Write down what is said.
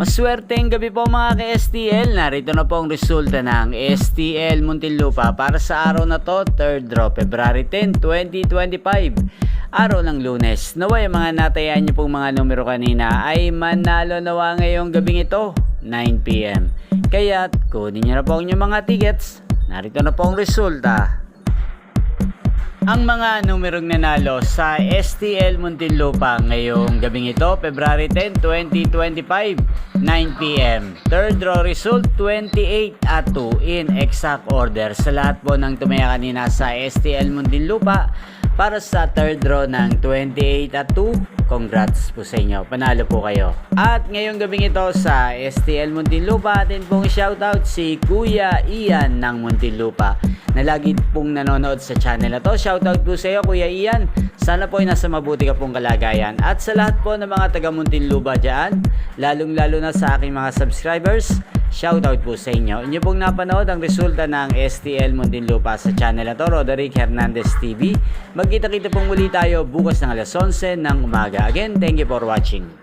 Maswerteng gabi po mga ka-STL. Narito na po ang resulta ng STL Muntinlupa para sa araw na to, 3rd draw, February 10, 2025. Araw ng Lunes. Naway mga natayaan niyo pong mga numero kanina ay manalo nawa ngayong gabing ito, 9 PM. Kaya kunin niyo na po ang inyong mga tickets. Narito na po ang resulta. Ang mga numerong nanalo sa STL Muntinlupa ngayong gabing ito, February 10, 2025, 9 PM. Third draw result, 28 at 2 in exact order. Sa lahat po ng tumaya kanina sa STL Muntinlupa para sa third draw ng 28 at 2, congrats po sa inyo. Panalo po kayo. At ngayong gabing ito sa STL Muntinlupa, atin pong shoutout si Kuya Ian ng Muntinlupa na lagi pong nanonood sa channel na to. Shoutout po sa iyo Kuya Ian. Sana po ay nasa mabuti ka pong kalagayan. At sa lahat po ng mga taga Muntinlupa dyan, lalong lalo na sa aking mga subscribers, shoutout po sa inyo. Inyo pong napanood ang resulta ng STL Muntinlupa sa channel na to, Roderick Hernandez TV. Magkita-kita pong muli tayo bukas ng alas 11 ng umaga. Again, thank you for watching.